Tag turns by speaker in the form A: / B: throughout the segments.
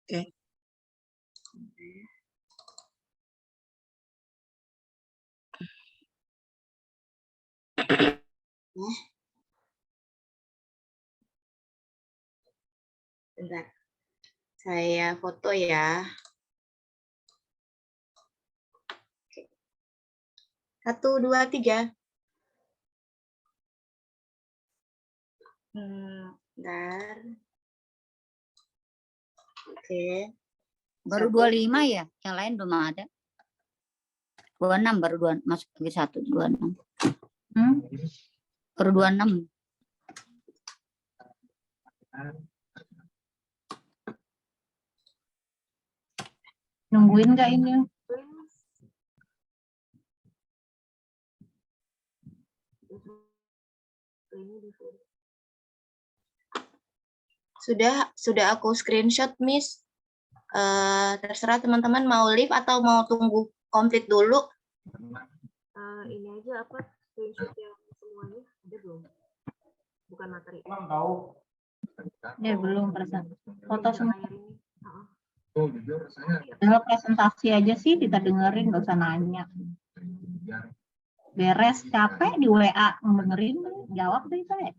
A: Oke. Bentar. Saya foto ya. Oke. 1, 2, 3. Bentar. Oke.
B: Baru 25 ya? Yang lain belum ada. 26 baru 2 masuk lagi 1 26. Baru 26.
C: Nungguin nggak ini?
A: Sudah aku screenshot, Miss. Terserah teman-teman mau live atau mau tunggu komplit dulu. Ini aja apa screenshot yang semuanya ada belum? Bukan materi.
C: Ya belum foto semua. Kalau presentasi aja sih kita dengerin, nggak usah nanya. Beres capek di WA dengerin, jawab deh saya.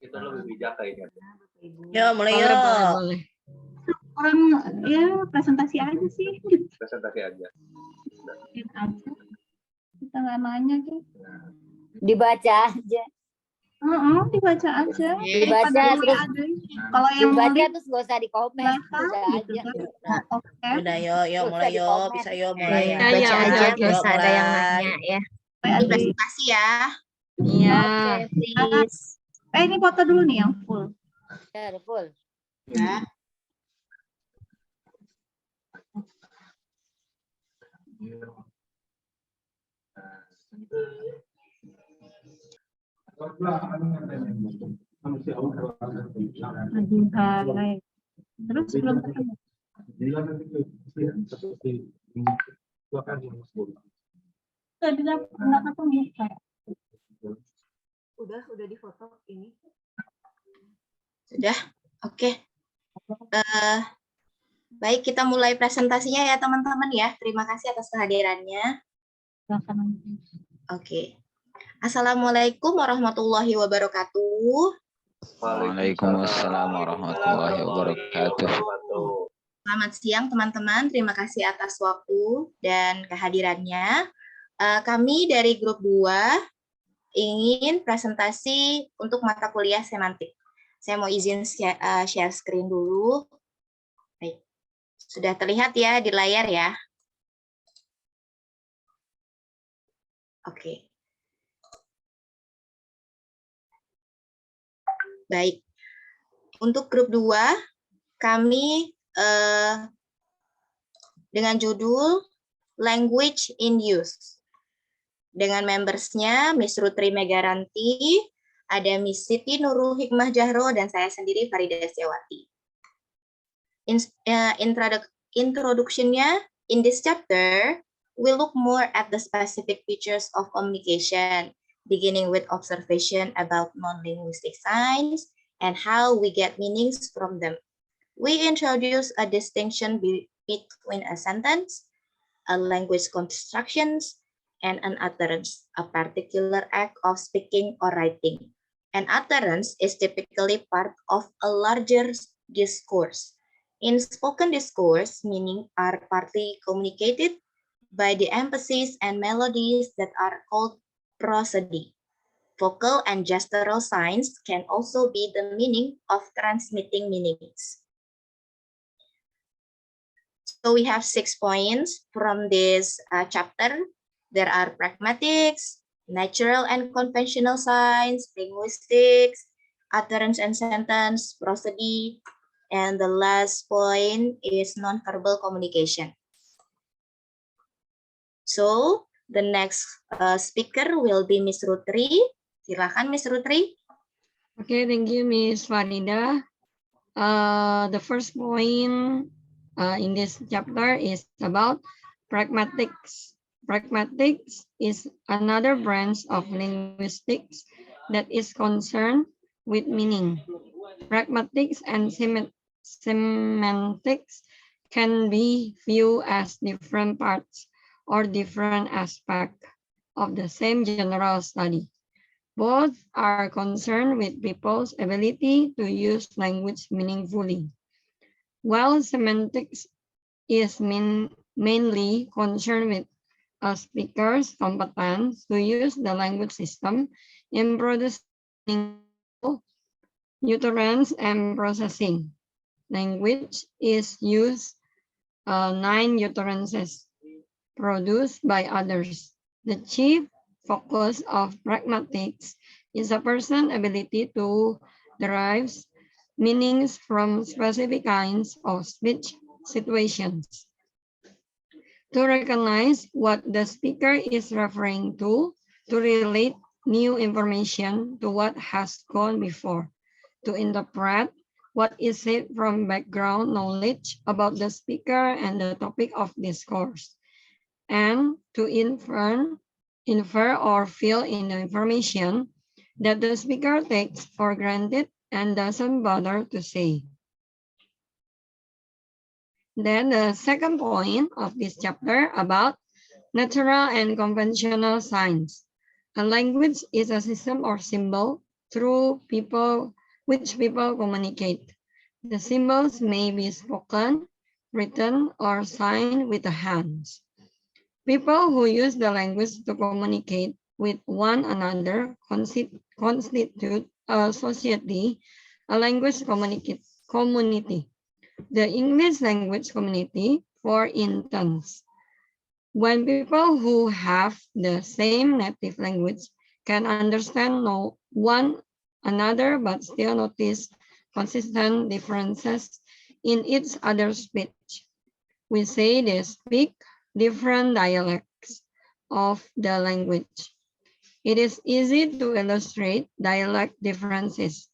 D: Kita lebih bijak kayaknya.
A: Ya, mulai
E: Boleh,
A: yuk.
E: boleh, boleh.
C: Orang ya presentasi aja sih.
D: Presentasi aja.
C: Kita nggak nanya gitu.
B: Dibaca aja.
C: Dibaca aja.
B: Dibaca terus.
C: Kalau yang mau
B: Dibaca terus gak usah di komen. Udah
C: gitu
B: aja.
C: kan. Oke.
A: Udah yuk mulai yuk. Bisa yuk mulai ya.
E: Iya,
A: Baca aja,
E: oke.
A: yuk
E: Ada yang
A: mulai.
E: nanya ya.
A: Ini presentasi ya.
E: Iya.
B: Please.
C: Ini foto dulu nih yang full.
B: Ya, udah full.
A: Ya.
C: Terus belum ketemu. Tadi nggak ketemu.
A: Udah difoto ini. Sudah. Oke. Baik, kita mulai presentasinya ya teman-teman ya. Terima kasih atas kehadirannya. Oke. Assalamualaikum warahmatullahi wabarakatuh.
F: Waalaikumsalam warahmatullahi wabarakatuh.
A: Selamat siang teman-teman. Terima kasih atas waktu dan kehadirannya. Kami dari grup 2 ingin presentasi untuk mata kuliah semantik. Saya mau izin share screen dulu. Baik. Sudah terlihat ya di layar ya? Oke. Baik. Untuk grup 2, kami dengan judul Language in Use. Dengan membersnya Miss Rutri Megaranti, ada Miss Siti Nurul Hikmah Jahro, dan saya sendiri Farida Setiawati. Introduction-nya, in this chapter, we look more at the specific features of communication, beginning with observation about non-linguistic signs and how we get meanings from them. We introduce a distinction between a sentence, a language constructions, and an utterance, a particular act of speaking or writing. An utterance is typically part of a larger discourse. In spoken discourse, meaning are partly communicated by the emphasis and melodies that are called prosody. Vocal and gestural signs can also be the meaning of transmitting meanings. So we have 6 points from this chapter. There are pragmatics, natural and conventional signs, linguistics, utterance and sentence, prosody, and the last point is nonverbal communication. So the next speaker will be Miss Rutri. Silakan Miss Rutri.
E: Okay, thank you, Miss Farida. The first point in this chapter is about pragmatics. Pragmatics is another branch of linguistics that is concerned with meaning. Pragmatics and semantics can be viewed as different parts or different aspects of the same general study. Both are concerned with people's ability to use language meaningfully. While semantics is mainly concerned with a speaker's competence to use the language system in producing utterance and processing. Language is used 9 utterances produced by others. The chief focus of pragmatics is a person's ability to derive meanings from specific kinds of speech situations. To recognize what the speaker is referring to relate new information to what has gone before, to interpret what is said from background knowledge about the speaker and the topic of discourse, and to infer or fill in the information that the speaker takes for granted and doesn't bother to say. Then the second point of this chapter about natural and conventional signs. A language is a system or symbol through which people communicate. The symbols may be spoken, written, or signed with the hands. People who use the language to communicate with one another constitute a society, a language community. The English language community, for instance. When people who have the same native language can understand one another but still notice consistent differences in each other's speech, we say they speak different dialects of the language. It is easy to illustrate dialect differences.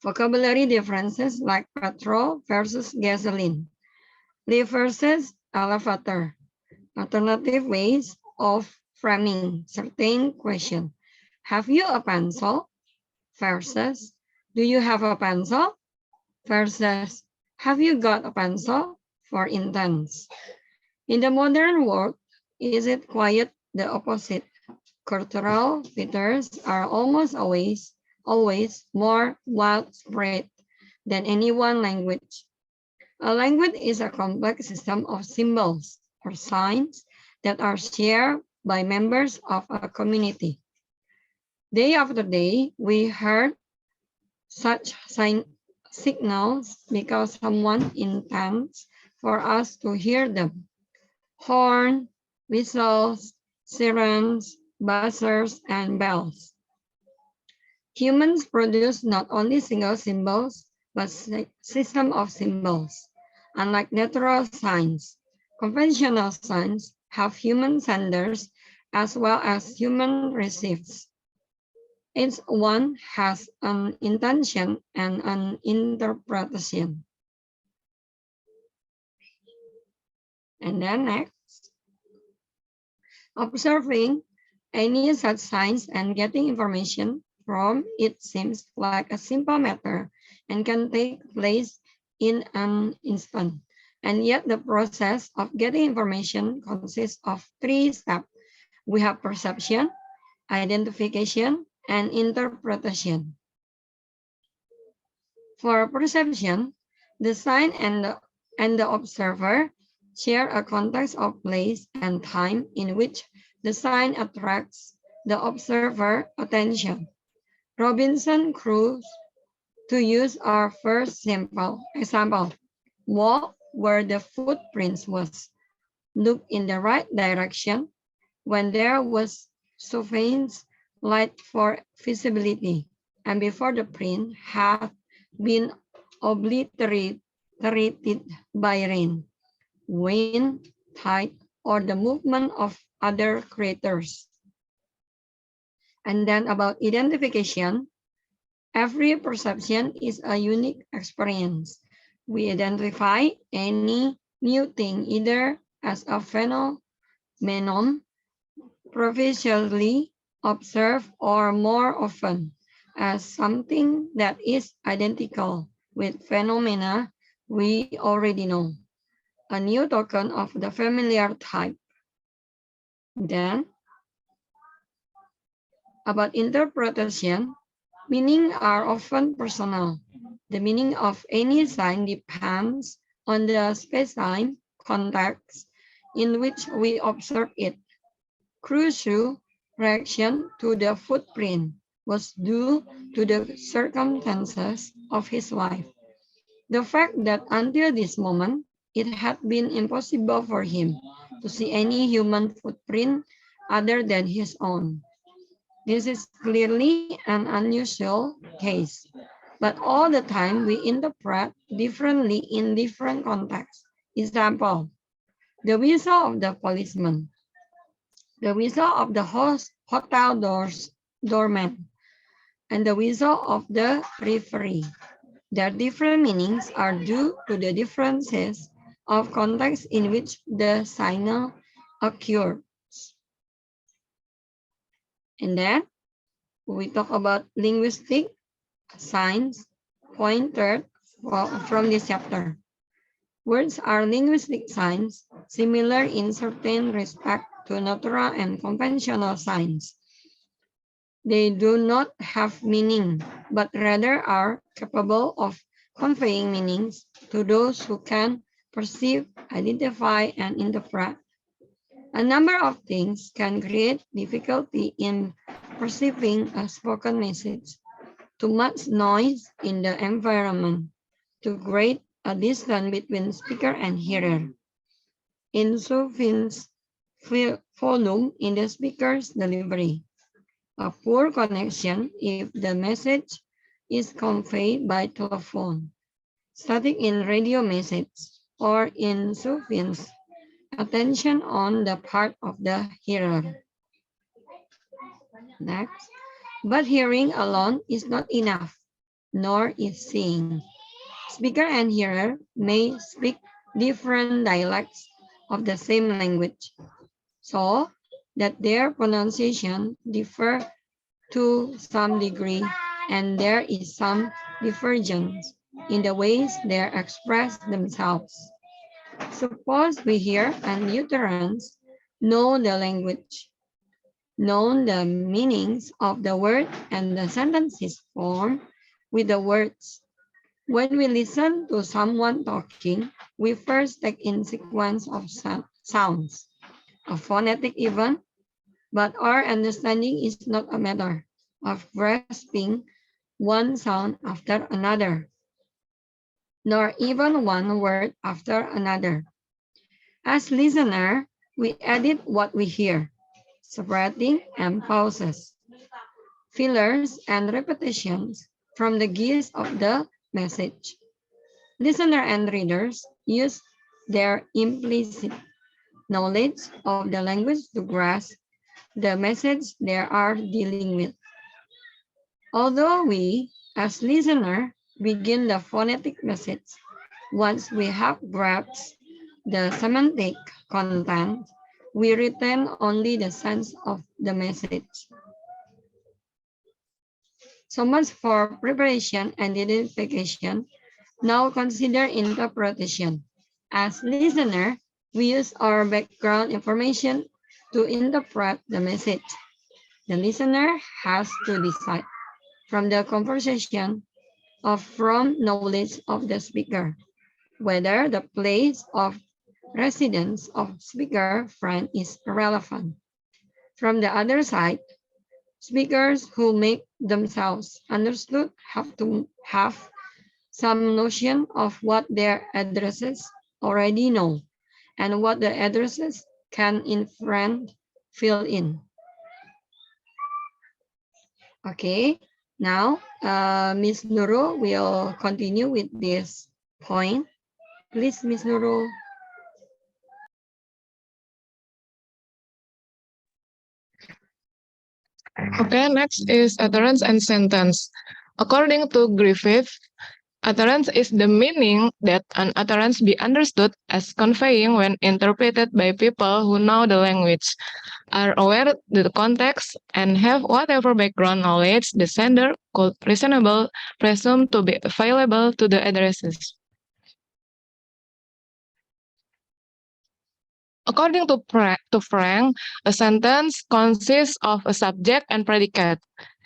E: Vocabulary differences like petrol versus gasoline, lift versus elevator, alternative ways of framing certain question. Have you a pencil? Versus, do you have a pencil? Versus, have you got a pencil? For instance. In the modern world, is it quite the opposite? Cultural features are almost always more widespread than any one language. A language is a complex system of symbols or signs that are shared by members of a community. Day after day, we heard such signals because someone intends for us to hear them. Horn, whistles, sirens, buzzers, and bells. Humans produce not only single symbols, but system of symbols. Unlike natural signs, conventional signs have human senders as well as human receives. Each one has an intention and an interpretation. And then next, observing any such signs and getting information from it seems like a simple matter and can take place in an instant. And yet the process of getting information consists of 3 steps. We have perception, identification, and interpretation. For perception, the sign and the observer share a context of place and time in which the sign attracts the observer attention. Robinson Crusoe, to use our first simple example, walk where the footprints was, look in the right direction when there was sufficient light for visibility, and before the print had been obliterated by rain, wind, tide, or the movement of other creatures. And then about identification, every perception is a unique experience. We identify any new thing either as a phenomenon previously observed or more often as something that is identical with phenomena we already know, a new token of the familiar type. Then, about interpretation, meaning are often personal. The meaning of any sign depends on the space-time context in which we observe it. Crusoe's reaction to the footprint was due to the circumstances of his life. The fact that until this moment, it had been impossible for him to see any human footprint other than his own. This is clearly an unusual case, but all the time we interpret differently in different contexts. Example, the whistle of the policeman, the whistle of the hotel doorman, and the whistle of the referee. Their different meanings are due to the differences of context in which the signal occurs. And then we talk about linguistic signs, point third from this chapter. Words are linguistic signs, similar in certain respect to natural and conventional signs. They do not have meaning, but rather are capable of conveying meanings to those who can perceive, identify, and interpret. A number of things can create difficulty in perceiving a spoken message. Too much noise in the environment to create a distance between speaker and hearer. Insufficient volume in the speaker's delivery. A poor connection if the message is conveyed by telephone. Static in radio message or insufficient attention on the part of the hearer. Next, but hearing alone is not enough, nor is seeing. Speaker and hearer may speak different dialects of the same language, so that their pronunciation differ to some degree, and there is some divergence in the ways they express themselves. Suppose we hear and utterance know the language, know the meanings of the word and the sentences formed with the words. When we listen to someone talking, we first take in sequence of sounds, a phonetic event, but our understanding is not a matter of grasping one sound after another, nor even one word after another. As listener, we edit what we hear, separating and pauses, fillers and repetitions from the gist of the message. Listener and readers use their implicit knowledge of the language to grasp the message they are dealing with. Although we, as listener, begin the phonetic message, once we have grasped the semantic content, we retain only the sense of the message. So much for preparation and identification. Now consider interpretation. As listener, we use our background information to interpret the message. The listener has to decide from the conversation or from knowledge of the speaker whether the place of residence of speaker friend is relevant. From the other side, speakers who make themselves understood have to have some notion of what their addresses already know and what the addresses can in friend fill in. Okay, now Ms. Nurul will continue with this point. Please, Ms. Nurul.
G: Okay, next is utterance and sentence. According to Griffith, Utterance is the meaning that an utterance be understood as conveying when interpreted by people who know the language, are aware of the context, and have whatever background knowledge the sender could reasonably presume to be available to the addressees. According to Frank, a sentence consists of a subject and predicate.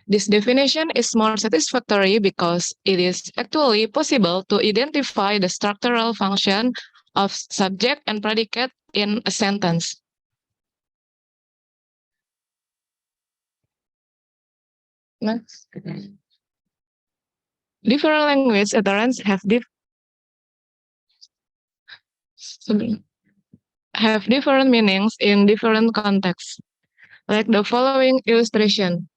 G: This definition is more satisfactory because it is actually possible to identify the structural function of subject and predicate in a sentence. Next. Different language utterance have different meanings in different contexts, like the following illustration.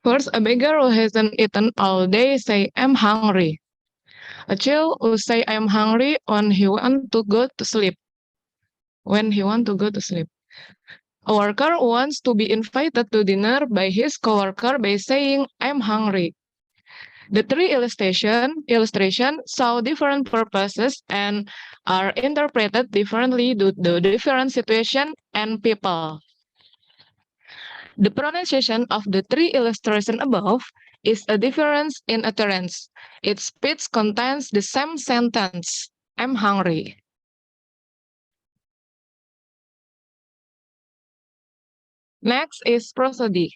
G: First, a beggar who hasn't eaten all day say, "I'm hungry." A child who say, "I'm hungry" when he want to go to sleep. A worker who wants to be invited to dinner by his coworker by saying, "I'm hungry." The three illustrations show different purposes and are interpreted differently due to different situation and people. The pronunciation of the three illustrations above is a difference in utterance. Its speech contains the same sentence, "I'm hungry." Next is prosody.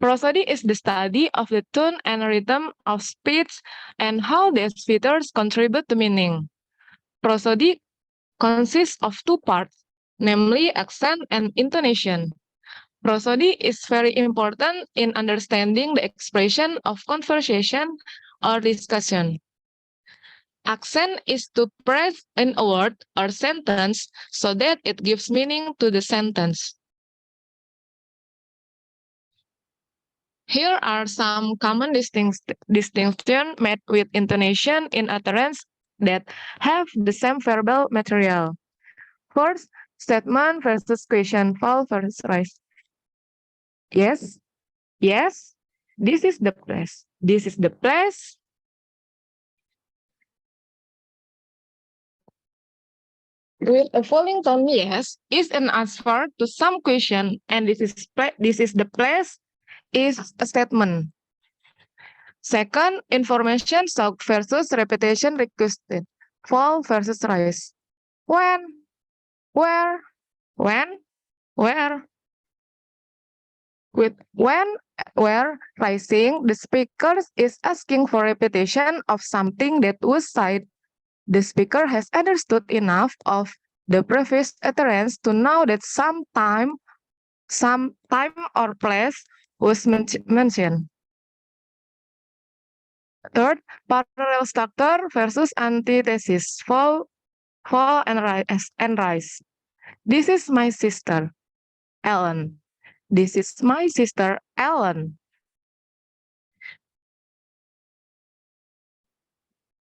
G: Prosody is the study of the tone and rhythm of speech and how these features contribute to meaning. Prosody consists of two parts, namely accent and intonation. Prosody is very important in understanding the expression of conversation or discussion. Accent is to press in a word or sentence so that it gives meaning to the sentence. Here are some common distinctions made with intonation in utterance that have the same verbal material. First, statement versus question, fall versus rise. Yes, yes, this is the place. This is the place. With a falling tone, yes, is an answer to some question, and this is the place is a statement. Second, information sought versus repetition requested, fall versus rise. When, where, when, where. With when, where rising, the speaker is asking for repetition of something that was said. The speaker has understood enough of the previous utterance to know that some time or place was mentioned. Third, parallel structure versus antithesis, fall and rise. This is my sister, Ellen. This is my sister, Ellen.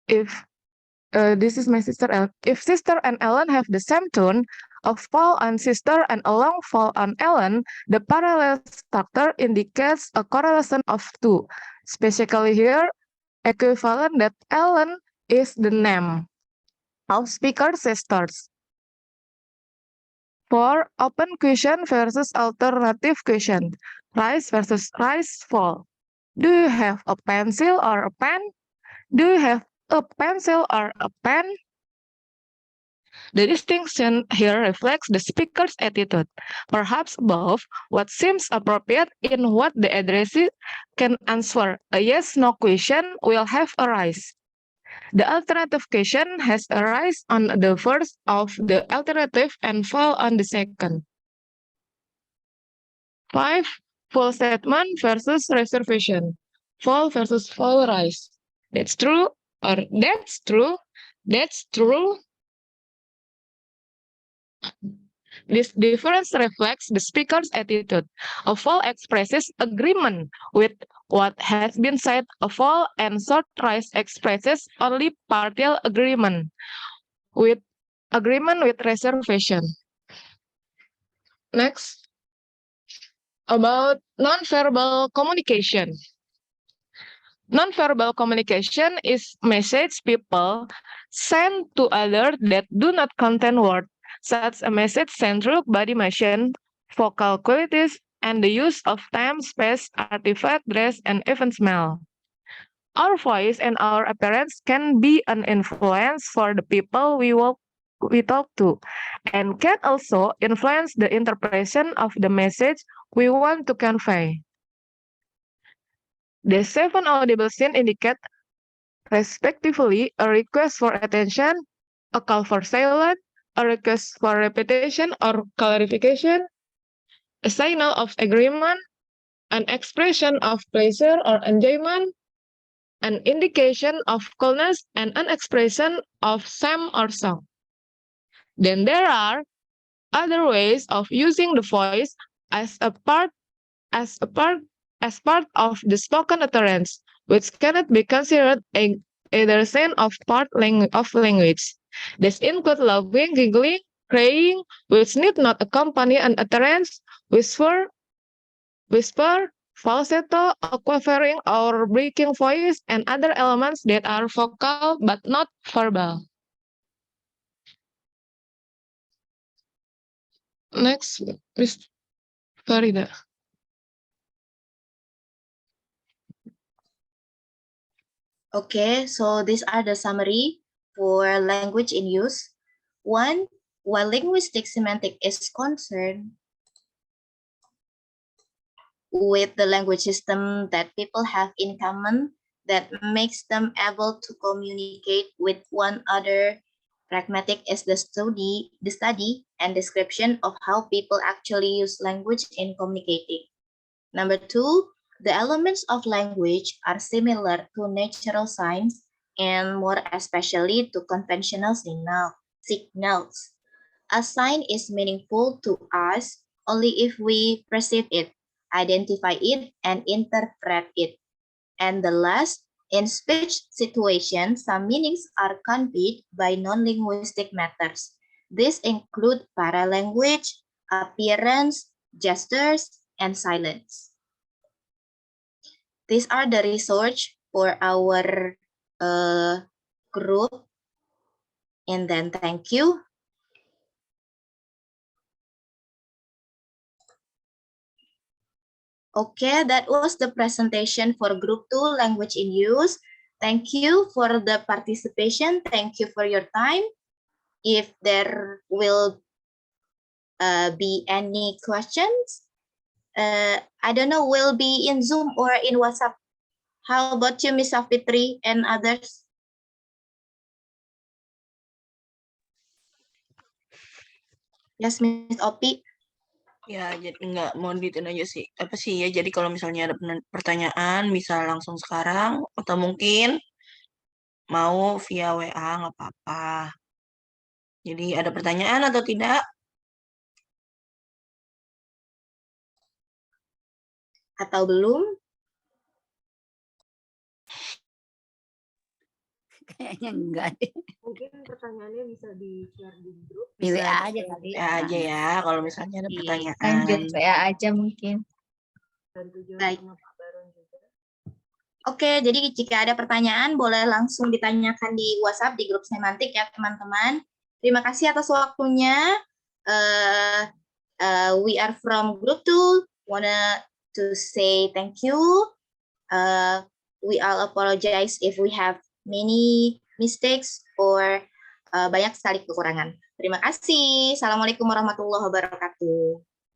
G: This is my sister, Ellen. If sister and Ellen have the same tone, a fall on sister and a long fall on Ellen, the parallel structure indicates a correlation of two. Specifically here, equivalent that Ellen is the name of speaker sisters. For open question versus alternative question, rise versus rise, fall. Do you have a pencil or a pen? Do you have a pencil or a pen? The distinction here reflects the speaker's attitude, perhaps above what seems appropriate in what the addressee can answer. A yes-no question will have a rise. The alternative question has a rise on the first of the alternative and fall on the second. 5. Full statement versus reservation. Fall versus fall rise. That's true or that's true. That's true. This difference reflects the speaker's attitude. A fall expresses agreement with what has been said. A fall and short rise expresses only partial agreement with reservation. Next, about nonverbal communication. Nonverbal communication is message people send to others that do not contain words, such a message sent through body motion, vocal qualities, and the use of time, space, artifact, dress, and even smell. Our voice and our appearance can be an influence for the people we talk to, and can also influence the interpretation of the message we want to convey. The 7 audible signs indicate, respectively, a request for attention, a call for silence, a request for repetition or clarification, a signal of agreement, an expression of pleasure or enjoyment, an indication of coolness, and an expression of shame or song. Then there are other ways of using the voice as part of the spoken utterance, which cannot be considered either sign of of language. These include laughing, giggling, crying, which need not accompany an utterance, whisper, falsetto, quavering, or breaking voice, and other elements that are vocal but not verbal. Next, Miss Farida.
A: Okay, so these are the summary for language in use. 1. While linguistic semantic is concerned with the language system that people have in common that makes them able to communicate with one another, pragmatic is the study and description of how people actually use language in communicating. Number 2, the elements of language are similar to natural signs and more especially to conventional signals. A sign is meaningful to us only if we perceive it, identify it, and interpret it. And the last, in speech situations, some meanings are conveyed by non-linguistic methods. These include paralanguage, appearance, gestures, and silence. These are the research for our group. And then thank you. Okay, that was the presentation for Group 2 Language in Use. Thank you for the participation. Thank you for your time. If there will be any questions, I don't know, will be in Zoom or in WhatsApp. How about you, Miss Safitri and others? Yes, Miss Opi.
H: Ya, jadi nggak mau ditin aja sih. Apa sih ya? Jadi kalau misalnya ada pertanyaan bisa langsung sekarang atau mungkin mau via WA nggak apa-apa. Jadi ada pertanyaan atau tidak?
A: Atau belum?
B: Kayaknya enggak deh.
I: Mungkin pertanyaannya bisa di-share di grup.
B: Di
H: Bisa
B: WA aja kali.
H: ya aja ya kalau misalnya ada pertanyaan.
I: Lanjut WA aja mungkin.
A: Baik. Oke, jadi jika ada pertanyaan boleh langsung ditanyakan di WhatsApp di grup semantik ya teman-teman. Terima kasih atas waktunya. We are from group 2. Wanna to say thank you. We all apologize if we have many mistakes or banyak sekali kekurangan. Terima kasih. Assalamualaikum warahmatullahi wabarakatuh.